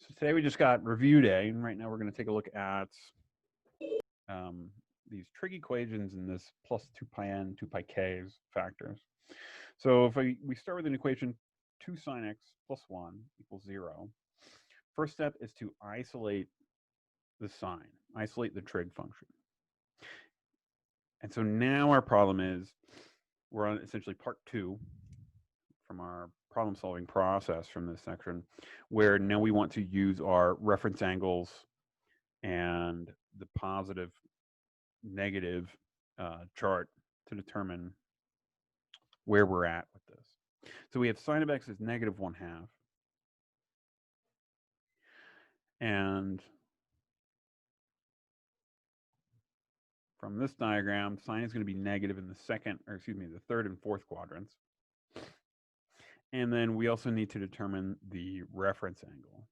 So today we just got review day, and right now we're going to take a look at these trig equations and this plus 2 pi n, 2 pi k's factors. So if we start with an equation 2 sine x plus 1 equals 0, first step is to isolate the sign, isolate the trig function. And so now our problem is we're on essentially part 2 from our problem solving process from this section, where now we want to use our reference angles and the positive negative chart to determine where we're at with this. So we have sine of x is negative 1/2. And from this diagram, sine is going to be negative in the the third and fourth quadrants. And then we also need to determine the reference angle.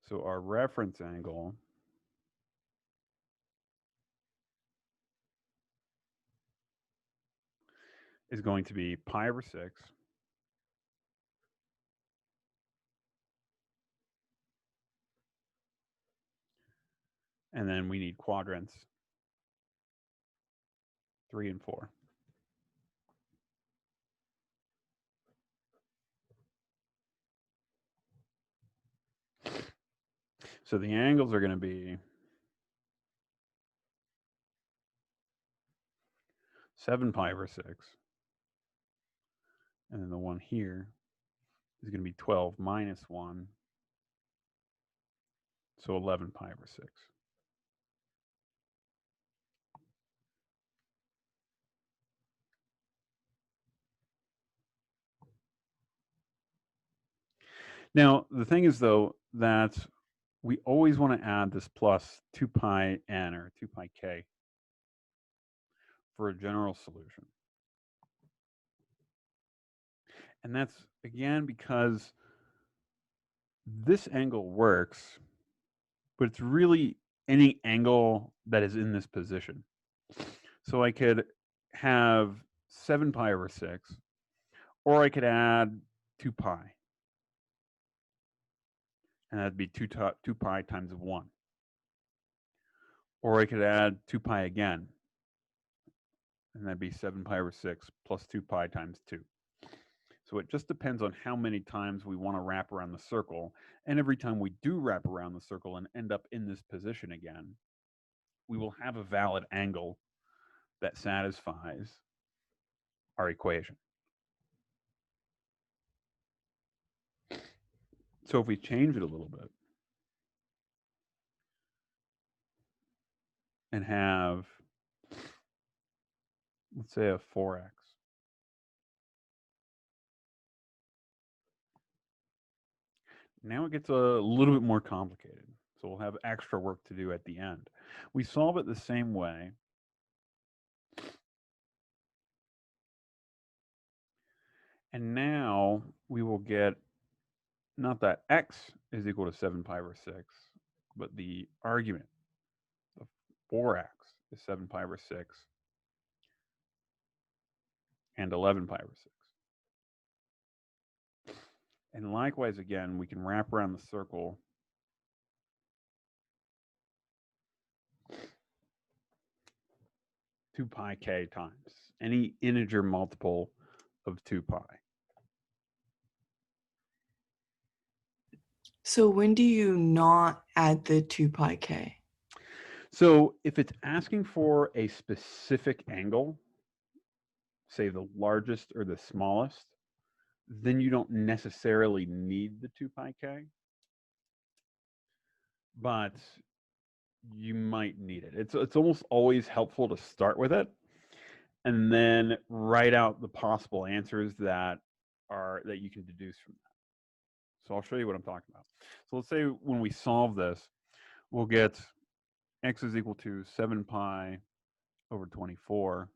So our reference angle is going to be pi over 6 and then we need quadrants 3 and 4. So the angles are going to be 7 pi over 6. And then the one here is going to be 12 minus 1. So 11 pi over 6. Now, the thing is, though, that we always want to add this plus 2 pi n or 2 pi k for a general solution. And that's, again, because this angle works, but it's really any angle that is in this position. So I could have 7 pi over 6, or I could add 2 pi. And that'd be 2 pi times 1. Or I could add 2 pi again, and that'd be 7 pi over 6 plus 2 pi times 2. So it just depends on how many times we want to wrap around the circle. And every time we do wrap around the circle and end up in this position again, we will have a valid angle that satisfies our equation. So if we change it a little bit and have, let's say, a 4x, now it gets a little bit more complicated. So we'll have extra work to do at the end. We solve it the same way. And now we will get not that x is equal to 7 pi over 6, but the argument, the 4x, is 7 pi over 6 and 11 pi over 6. And likewise, again, we can wrap around the circle two pi k times any integer multiple of 2 pi. So when do you not add the 2 pi k? So if it's asking for a specific angle, say the largest or the smallest, then you don't necessarily need the 2 pi k, but you might need it. It's almost always helpful to start with it and then write out the possible answers that you can deduce from that. So I'll show you what I'm talking about. So let's say when we solve this, we'll get x is equal to 7 pi over 24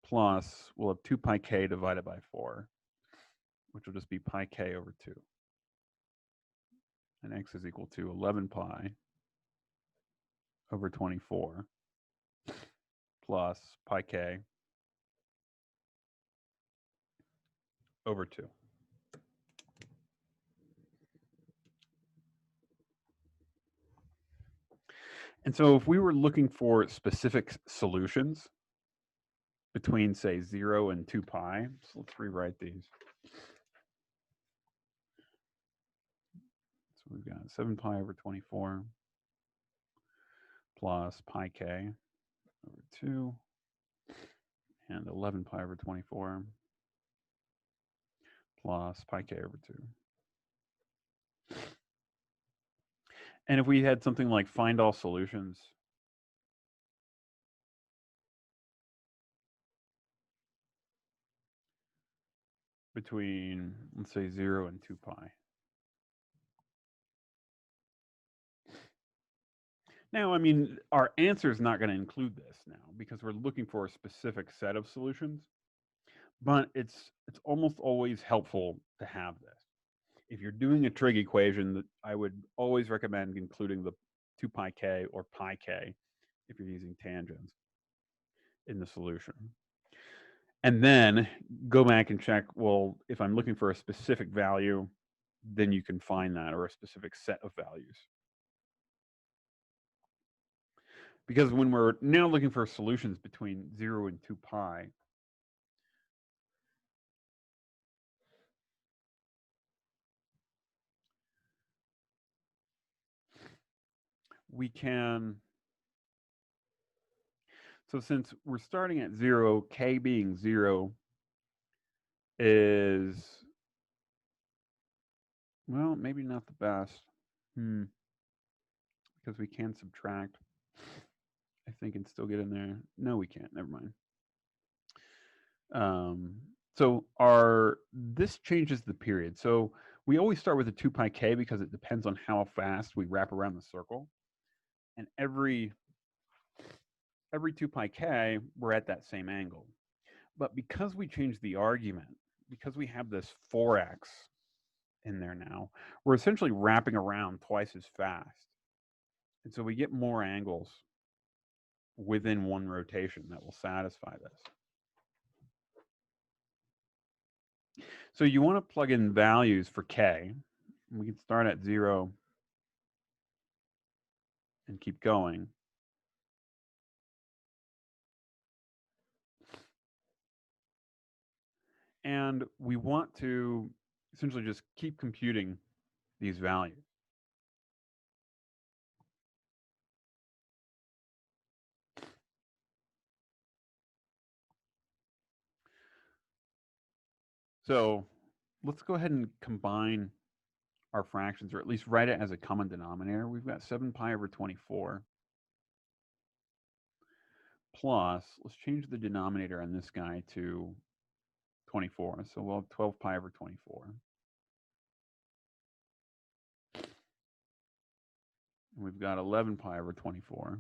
plus, we'll have 2 pi k divided by 4, which will just be pi k over 2. And x is equal to 11 pi over 24 plus pi k over 2. And so if we were looking for specific solutions between, say, 0 and 2 pi, so let's rewrite these. So we've got 7 pi over 24 plus pi k over 2 and 11 pi over 24 plus pi k over 2. And if we had something like find all solutions between, let's say, 0 and 2 pi. Now, I mean, our answer is not going to include this now because we're looking for a specific set of solutions, but it's almost always helpful to have this. If you're doing a trig equation, I would always recommend including the 2 pi k or pi k if you're using tangents in the solution. And then go back and check, well, if I'm looking for a specific value, then you can find that, or a specific set of values. Because when we're now looking for solutions between 0 and 2 pi, we can, so since we're starting at 0, k being 0 is, well, maybe not the best. Because we can subtract, I think, and still get in there. No, we can't. Never mind. So this changes the period. So we always start with a 2 pi k because it depends on how fast we wrap around the circle. And every 2 pi k, we're at that same angle. But because we changed the argument, because we have this 4x in there now, we're essentially wrapping around twice as fast. And so we get more angles within one rotation that will satisfy this. So you want to plug in values for k. We can start at 0 and keep going. And we want to essentially just keep computing these values. So let's go ahead and combine our fractions, or at least write it as a common denominator. We've got 7 pi over 24 plus, let's change the denominator on this guy to 24. So we'll have 12 pi over 24. And we've got 11 pi over 24.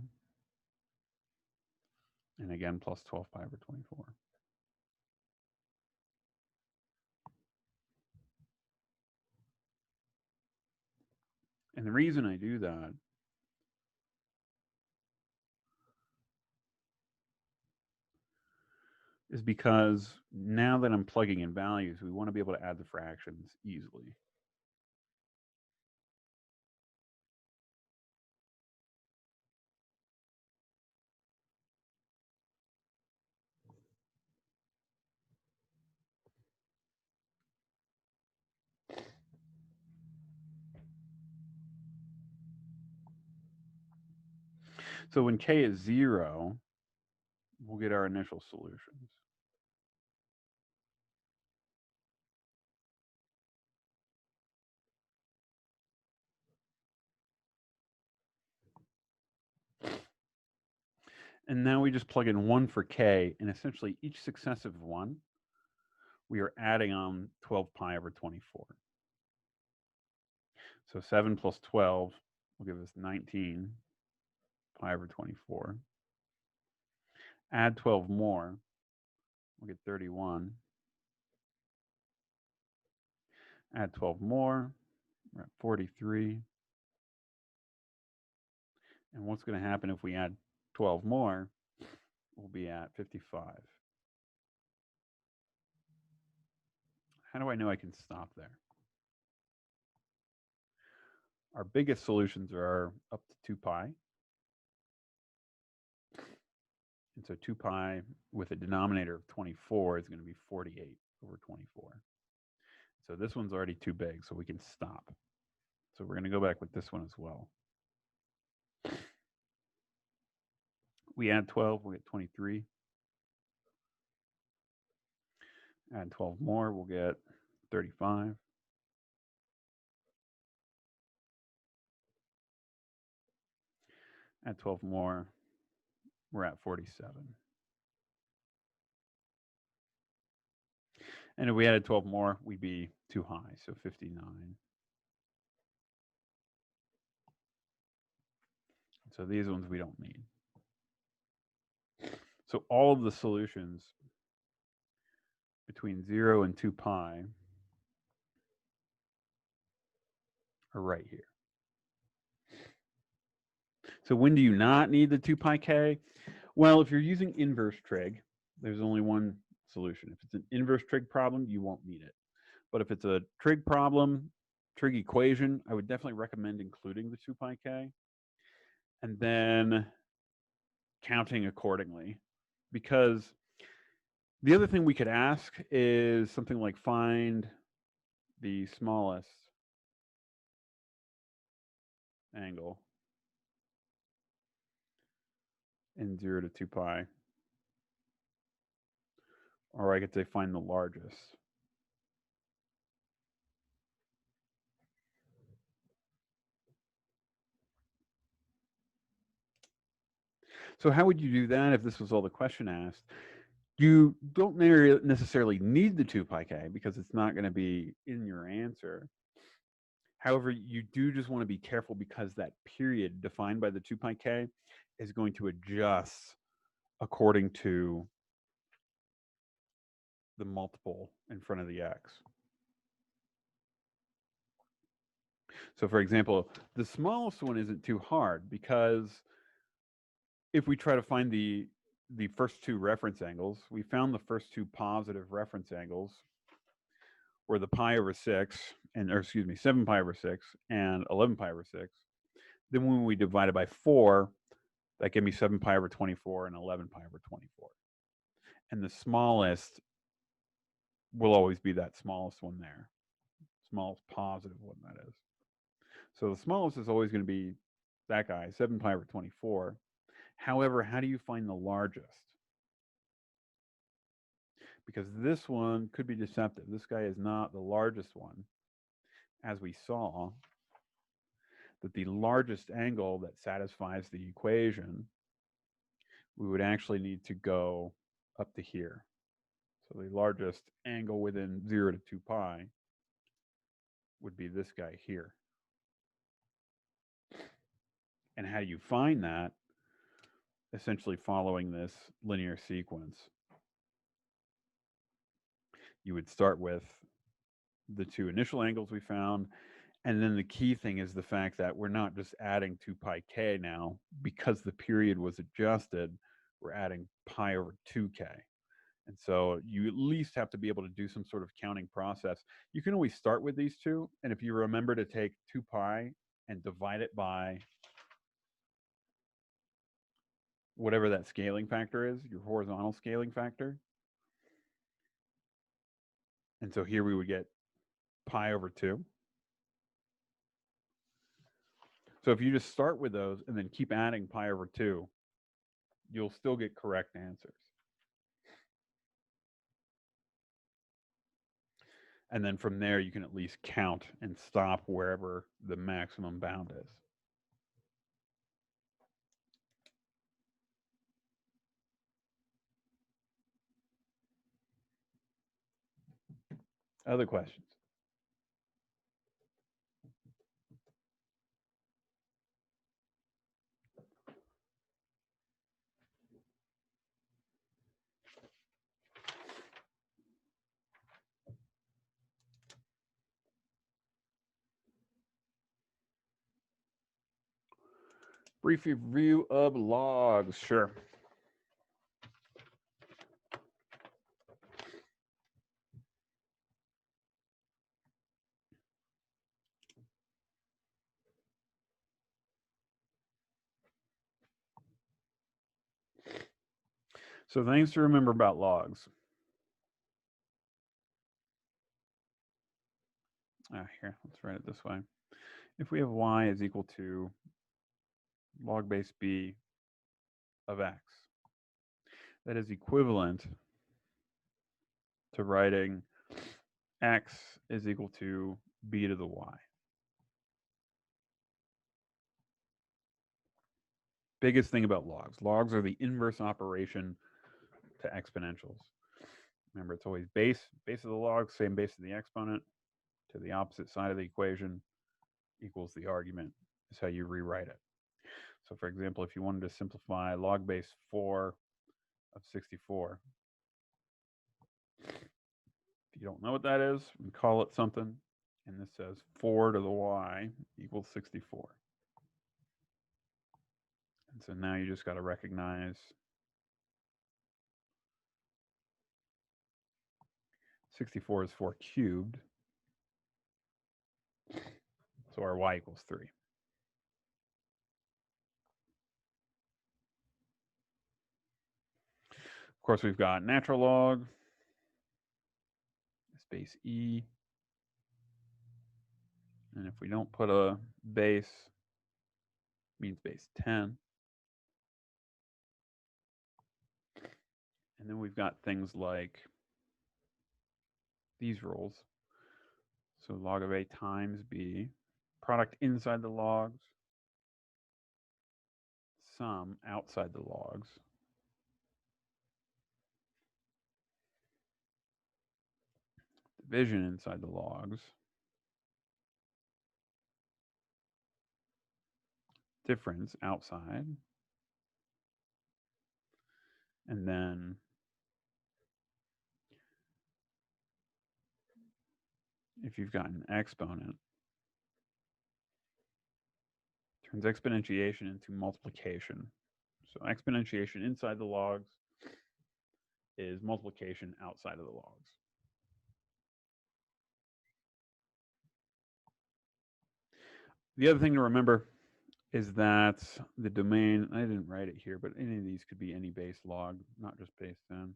And again, plus 12 pi over 24. And the reason I do that is because now that I'm plugging in values, we want to be able to add the fractions easily. So when k is 0, we'll get our initial solutions. And now we just plug in 1 for k, and essentially each successive one, we are adding on 12 pi over 24. So 7 plus 12 will give us 19 pi over 24. Add 12 more, we'll get 31. Add 12 more, we're at 43. And what's going to happen if we add 12 more? We'll be at 55. How do I know I can stop there? Our biggest solutions are up to 2 pi. And so 2 pi with a denominator of 24 is going to be 48 over 24. So this one's already too big, so we can stop. So we're going to go back with this one as well. We add 12, we'll get 23. Add 12 more, we'll get 35. Add 12 more, we're at 47. And if we added 12 more, we'd be too high, so 59. So these ones we don't need. So all of the solutions between 0 and 2 pi are right here. So when do you not need the 2 pi k? Well, if you're using inverse trig, there's only one solution. If it's an inverse trig problem, you won't need it. But if it's a trig problem, trig equation, I would definitely recommend including the 2 pi k and then counting accordingly. Because the other thing we could ask is something like find the smallest angle in 0 to 2 pi. Or I could say find the largest. So how would you do that if this was all the question asked? You don't necessarily need the 2 pi k because it's not going to be in your answer. However, you do just want to be careful because that period defined by the 2 pi k is going to adjust according to the multiple in front of the x. So for example, the smallest one isn't too hard because if we try to find the first two reference angles, we found the first two positive reference angles were the pi over 6, or excuse me, 7 pi over 6 and 11 pi over 6. Then when we divide it by 4, that gave me 7 pi over 24 and 11 pi over 24. And the smallest will always be that smallest one there, smallest positive one, that is. So the smallest is always going to be that guy, 7 pi over 24. However, how do you find the largest? Because this one could be deceptive. This guy is not the largest one, as we saw that the largest angle that satisfies the equation, we would actually need to go up to here. So the largest angle within 0 to 2 pi would be this guy here. And how do you find that? Essentially following this linear sequence. You would start with the two initial angles we found, and then the key thing is the fact that we're not just adding 2 pi k now. Because the period was adjusted, we're adding pi over 2k. And so you at least have to be able to do some sort of counting process. You can always start with these two, and if you remember to take 2 pi and divide it by whatever that scaling factor is, your horizontal scaling factor. And so here we would get pi over 2. So if you just start with those and then keep adding pi over 2, you'll still get correct answers. And then from there, you can at least count and stop wherever the maximum bound is. Other questions? Brief review of logs, sure. So things to remember about logs. Here, let's write it this way. If we have y is equal to log base b of x, that is equivalent to writing x is equal to b to the y. Biggest thing about logs. Logs are the inverse operation to exponentials. Remember, it's always base of the log, same base of the exponent, to the opposite side of the equation equals the argument is how you rewrite it. So for example, if you wanted to simplify log base 4 of 64, if you don't know what that is, we call it something, and this says 4 to the y equals 64. And so now you just got to recognize 64 is 4 cubed, so our y equals 3. Of course, we've got natural log, base e, and if we don't put a base, it means base 10. And then we've got things like these rules. So log of a times b, product inside the logs, sum outside the logs, division inside the logs, difference outside, and then if you've got an exponent, turns exponentiation into multiplication. So exponentiation inside the logs is multiplication outside of the logs. The other thing to remember is that the domain, I didn't write it here, but any of these could be any base log, not just base 10.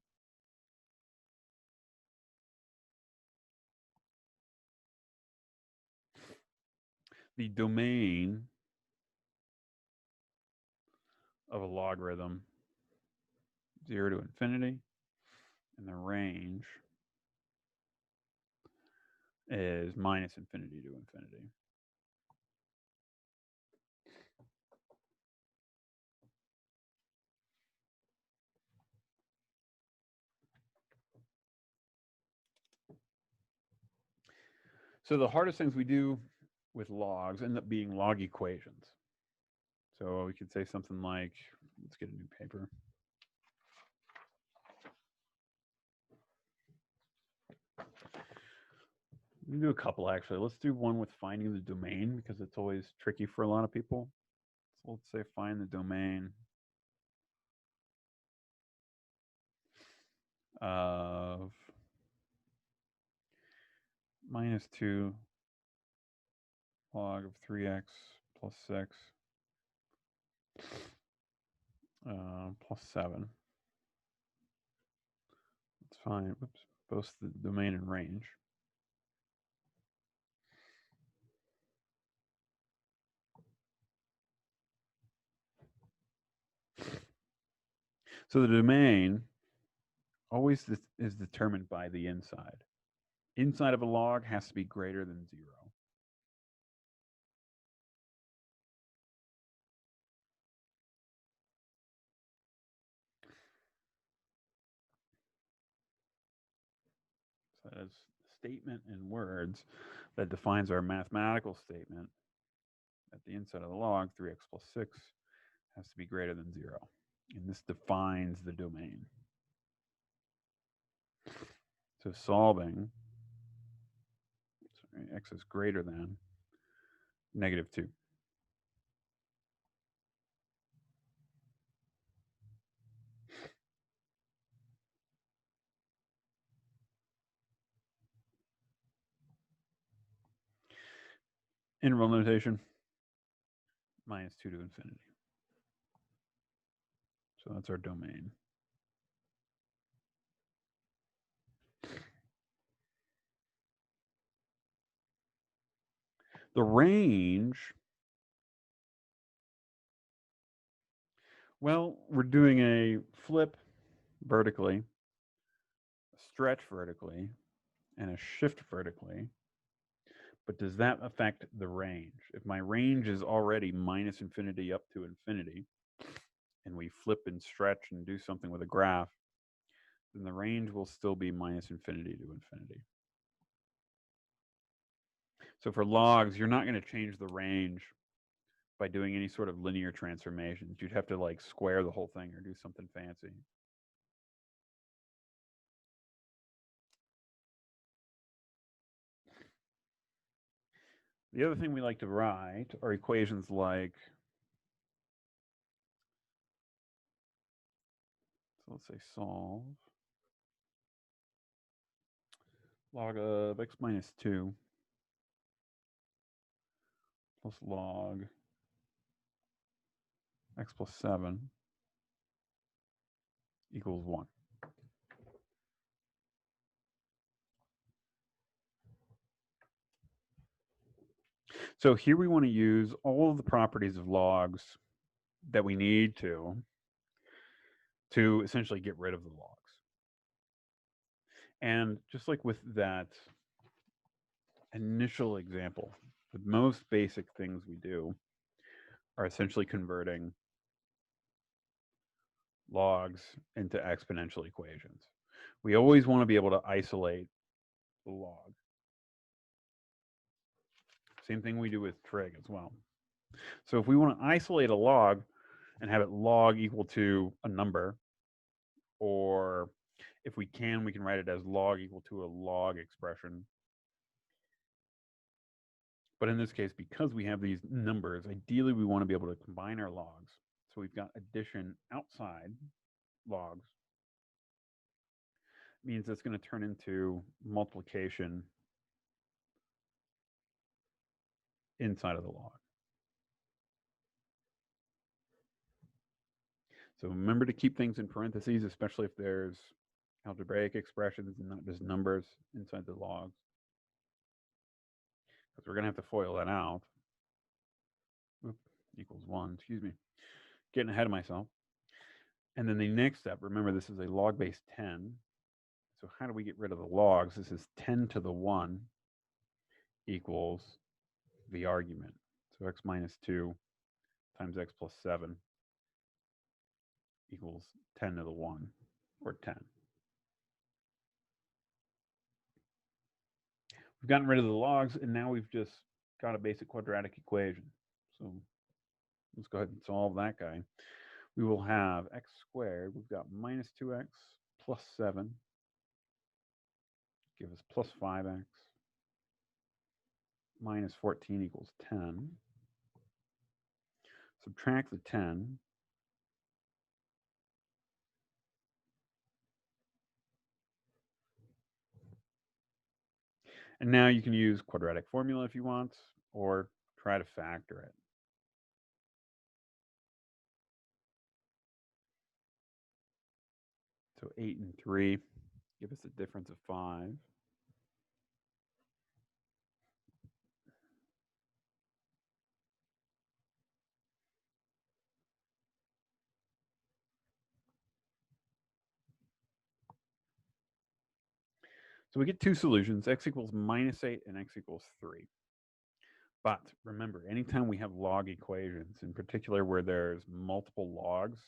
The domain of a logarithm, 0 to infinity, and the range is minus infinity to infinity. So the hardest things we do with logs end up being log equations. So we could say something like, let's get a new paper. We can do a couple actually. Let's do one with finding the domain because it's always tricky for a lot of people. So let's say find the domain of minus 2 log of 3x plus 6 plus 7. Let's find, both the domain and range. So the domain always is determined by the inside. Inside of a log has to be greater than 0. So that is statement in words that defines our mathematical statement at the inside of the log, 3x plus 6 has to be greater than 0. And this defines the domain. So solving, sorry, x is greater than -2. Interval notation, -2 to infinity. So that's our domain. The range, well, we're doing a flip vertically, a stretch vertically, and a shift vertically. But does that affect the range? If my range is already minus infinity up to infinity, and we flip and stretch and do something with a graph, then the range will still be minus infinity to infinity. So for logs, you're not going to change the range by doing any sort of linear transformations. You'd have to like square the whole thing or do something fancy. The other thing we like to write are equations like, so let's say solve log of x minus 2 plus log x plus 7 equals 1. So here we want to use all of the properties of logs that we need to essentially get rid of the logs. And just like with that initial example, the most basic things we do are essentially converting logs into exponential equations. We always want to be able to isolate the log. Same thing we do with trig as well. So if we want to isolate a log and have it log equal to a number, or if we can write it as log equal to a log expression. But in this case, because we have these numbers, ideally we want to be able to combine our logs. So we've got addition outside logs. It means it's going to turn into multiplication inside of the log. So remember to keep things in parentheses, especially if there's algebraic expressions and not just numbers inside the logs, because we're going to have to FOIL that out. Oop, equals 1, excuse me. Getting ahead of myself. And then the next step, remember this is a log base 10. So how do we get rid of the logs? This is 10 to the 1 equals the argument. So x minus 2 times x plus 7 equals 10 to the 1, or 10. We've gotten rid of the logs, and now we've just got a basic quadratic equation. So let's go ahead and solve that guy. We will have x squared. We've got minus 2x plus 7. Give us plus 5x. Minus 14 equals 10. Subtract the 10. And now you can use quadratic formula if you want, or try to factor it. So 8 and 3 give us a difference of 5. So we get two solutions, x equals minus 8 and x equals 3. But remember, anytime we have log equations, in particular where there's multiple logs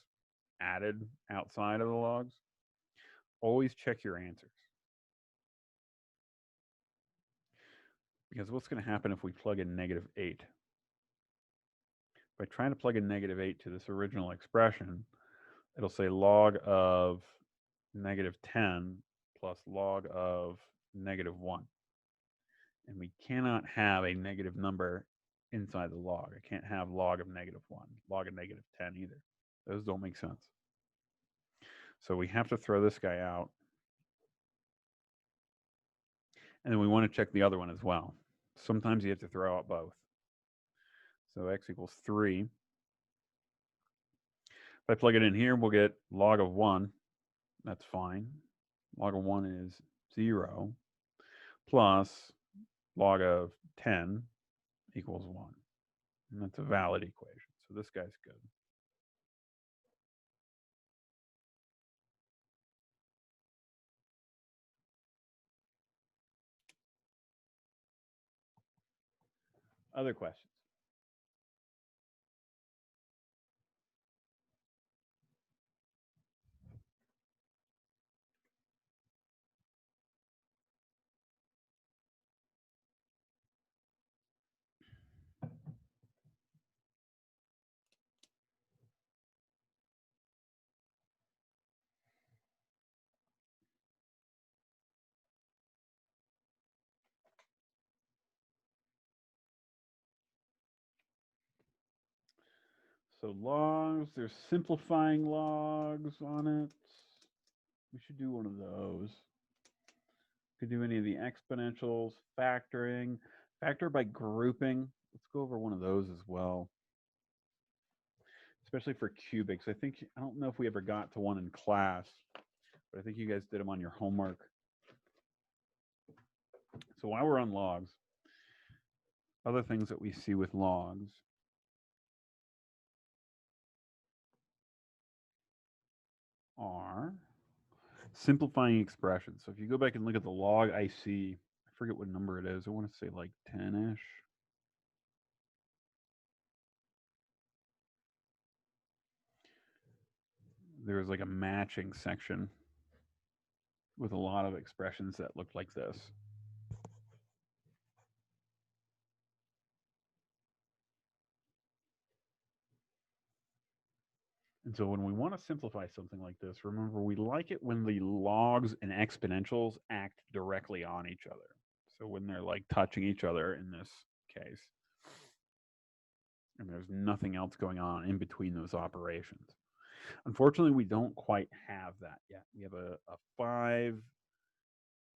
added outside of the logs, always check your answers. Because what's going to happen if we plug in negative 8? If I try to plug in negative 8 to this original expression, it'll say log of negative 10 plus log of negative 1. And we cannot have a negative number inside the log. I can't have log of negative 1, log of negative 10 either. Those don't make sense. So we have to throw this guy out. And then we want to check the other one as well. Sometimes you have to throw out both. So x equals 3. If I plug it in here, we'll get log of 1. That's fine. Log of 1 is 0 plus log of 10 equals 1. And that's a valid equation. So this guy's good. Other questions? So logs, there's simplifying logs on it. We should do one of those. Could do any of the exponentials, factoring, factor by grouping. Let's go over one of those as well, especially for cubics. I don't know if we ever got to one in class, but I think you guys did them on your homework. So while we're on logs, other things that we see with logs are simplifying expressions. So if you go back and look at the log IC, I forget what number it is. I want to say like 10-ish. There was like a matching section with a lot of expressions that looked like this. And so when we want to simplify something like this, remember, we like it when the logs and exponentials act directly on each other. So when they're like touching each other in this case, and there's nothing else going on in between those operations. Unfortunately, we don't quite have that yet. We have a 5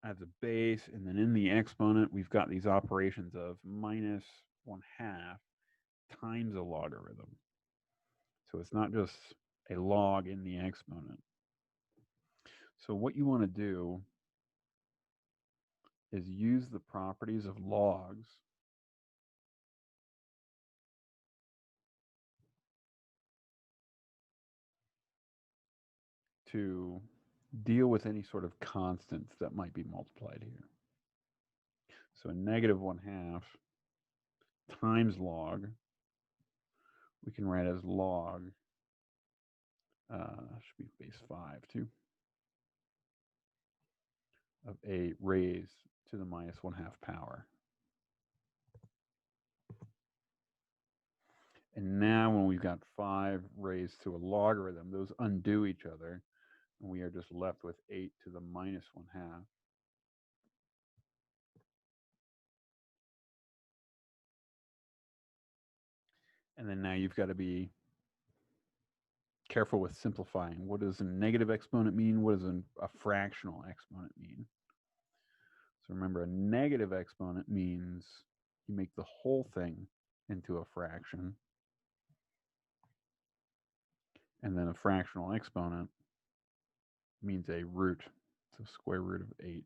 as a base, and then in the exponent, we've got these operations of minus 1/2 times a logarithm. So it's not just a log in the exponent. So what you want to do is use the properties of logs to deal with any sort of constants that might be multiplied here. So negative 1/2 times log, we can write as log, should be base 5 too, of a raised to the minus 1/2 power. And now when we've got 5 raised to a logarithm, those undo each other, and we are just left with 8 to the minus 1/2. And then now you've got to be careful with simplifying. What does a negative exponent mean? What does a fractional exponent mean? So remember, a negative exponent means you make the whole thing into a fraction. And then a fractional exponent means a root, so square root of 8.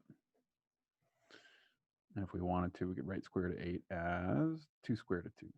And if we wanted to, we could write square root of 8 as 2 square root of 2.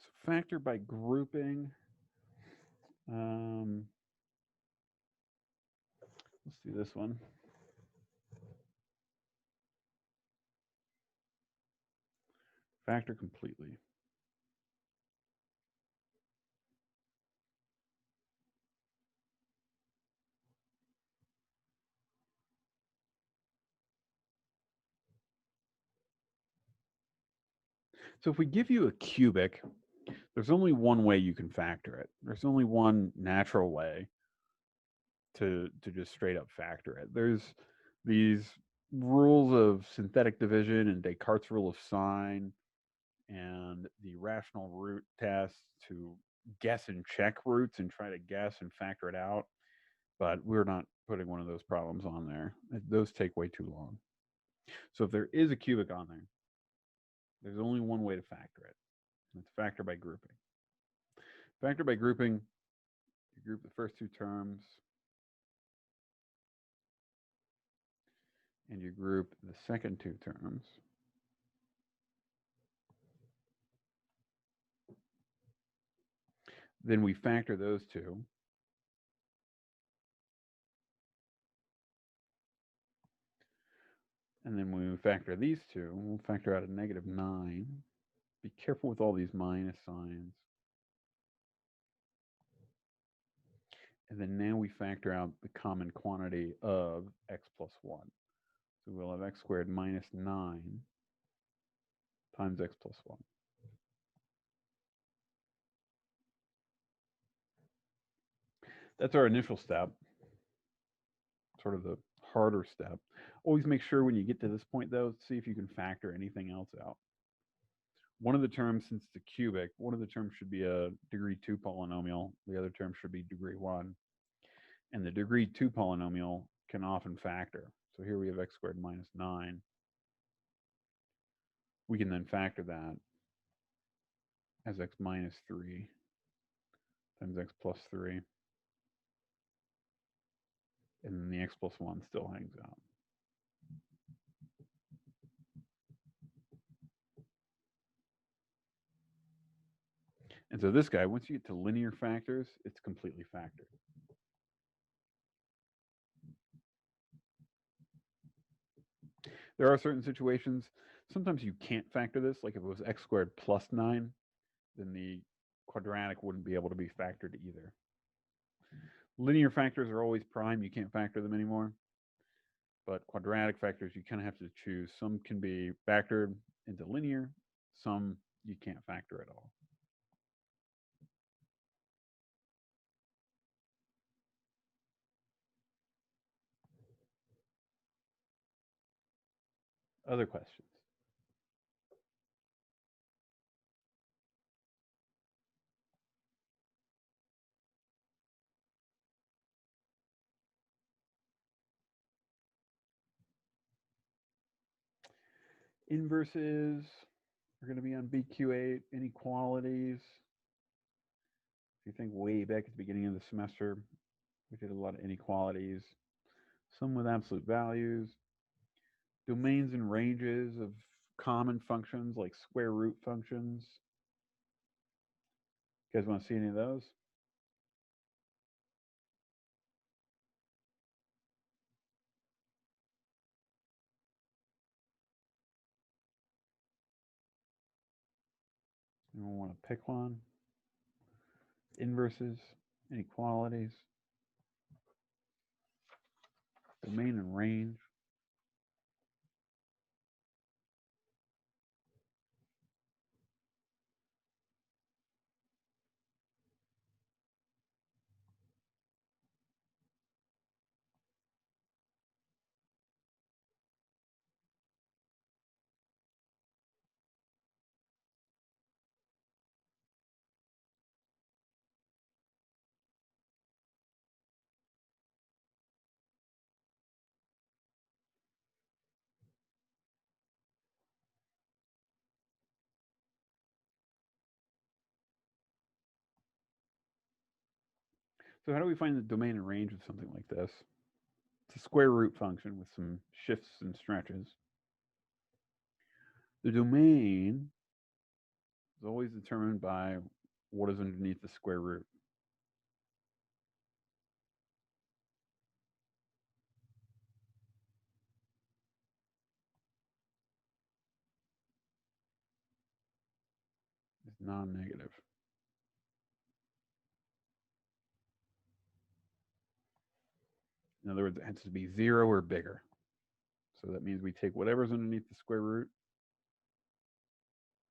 So factor by grouping. Let's do this one. Factor completely. So if we give you a cubic, there's only one way you can factor it. There's only one natural way to just straight up factor it. There's these rules of synthetic division and Descartes' rule of sign and the rational root test to guess and check roots and try to guess and factor it out. but we're not putting one of those problems on there. Those take way too long. So if there is a cubic on there, there's only one way to factor it. And it's factor by grouping. Factor by grouping, you group the first two terms, and you group the second two terms. Then we factor those two. And then when we factor these two, we'll factor out a -9. Be careful with all these minus signs. And then now we factor out the common quantity of x plus 1. So we'll have x squared minus 9 times x plus 1. That's our initial step, sort of the harder step. Always make sure when you get to this point, though, see if you can factor anything else out. One of the terms, since it's a cubic, one of the terms should be a degree 2 polynomial. The other term should be degree 1. And the degree 2 polynomial can often factor. So here we have x squared minus 9. We can then factor that as x minus 3 times x plus 3. And then the x plus 1 still hangs out. And so this guy, once you get to linear factors, it's completely factored. There are certain situations, sometimes you can't factor this, like if it was x squared plus 9, then the quadratic wouldn't be able to be factored either. Linear factors are always prime, you can't factor them anymore. But quadratic factors, you kind of have to choose. Some can be factored into linear, some you can't factor at all. Other questions? Inverses are going to be on BQ8. Inequalities. If you think way back at the beginning of the semester, we did a lot of inequalities. Some with absolute values. Domains and ranges of common functions like square root functions. You guys want to see any of those? Anyone want to pick one? Inverses, inequalities, domain and range. So how do we find the domain and range of something like this? It's a square root function with some shifts and stretches. The domain is always determined by what is underneath the square root. It's non-negative. In other words, it has to be 0 or bigger. So that means we take whatever's underneath the square root.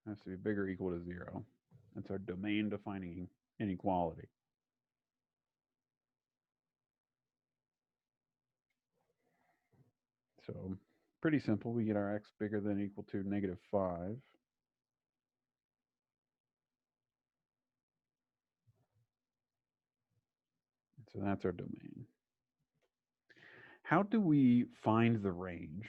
It has to be bigger or equal to 0. That's our domain defining inequality. So pretty simple. We get our x bigger than or equal to -5. So that's our domain. How do we find the range?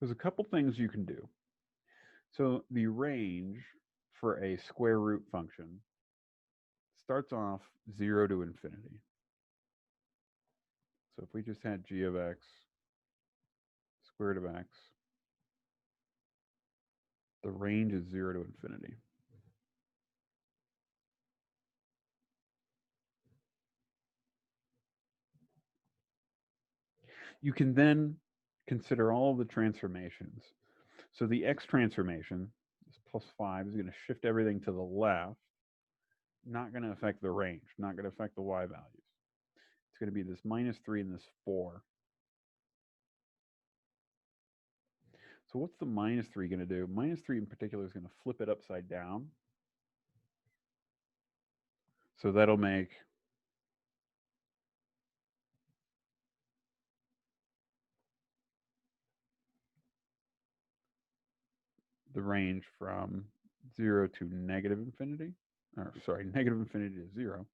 There's a couple things you can do. So the range for a square root function starts off 0 to infinity. So if we just had g of x, square root of x, the range is 0 to infinity. You can then consider all of the transformations. So the x transformation, this plus 5, is going to shift everything to the left, not going to affect the range, not going to affect the y values. It's going to be this minus 3 and this 4. So what's the minus 3 going to do? Minus 3 in particular is going to flip it upside down. So that'll make the range from 0 to negative infinity, or sorry, negative infinity to 0.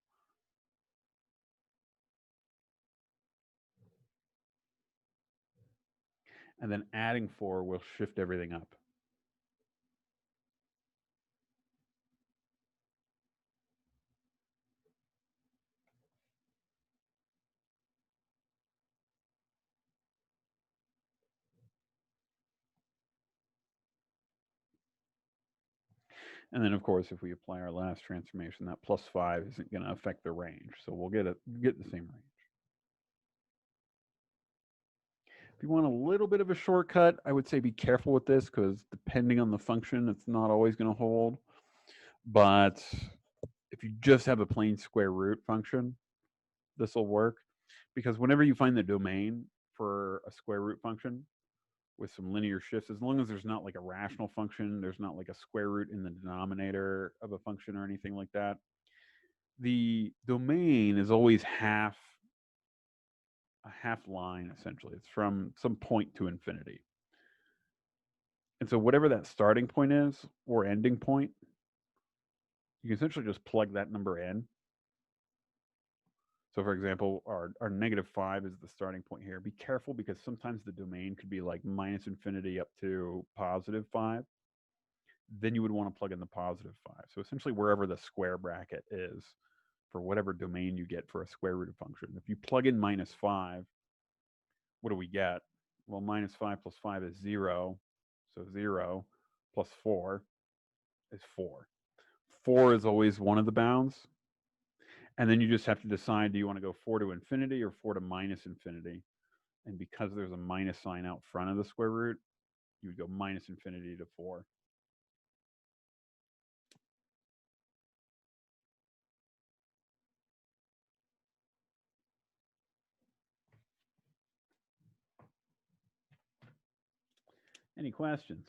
And then adding 4 will shift everything up. And then, of course, if we apply our last transformation, that plus 5 isn't going to affect the range. So we'll get the same range. If you want a little bit of a shortcut, I would say be careful with this because depending on the function, it's not always going to hold. But if you just have a plain square root function, this will work. Because whenever you find the domain for a square root function with some linear shifts, as long as there's not like a rational function, there's not like a square root in the denominator of a function or anything like that, the domain is always a half line, essentially. It's from some point to infinity. And so whatever that starting point is or ending point, you can essentially just plug that number in. So for example, our negative 5 is the starting point here. Be careful because sometimes the domain could be like minus infinity up to positive 5. Then you would want to plug in the positive 5. So essentially wherever the square bracket is for whatever domain you get for a square root function. If you plug in minus 5, what do we get? Well, minus 5 plus 5 is 0. So 0 plus 4 is 4. 4 is always one of the bounds. And then you just have to decide, do you want to go 4 to infinity or 4 to minus infinity? And because there's a minus sign out front of the square root, you would go minus infinity to 4. Any questions?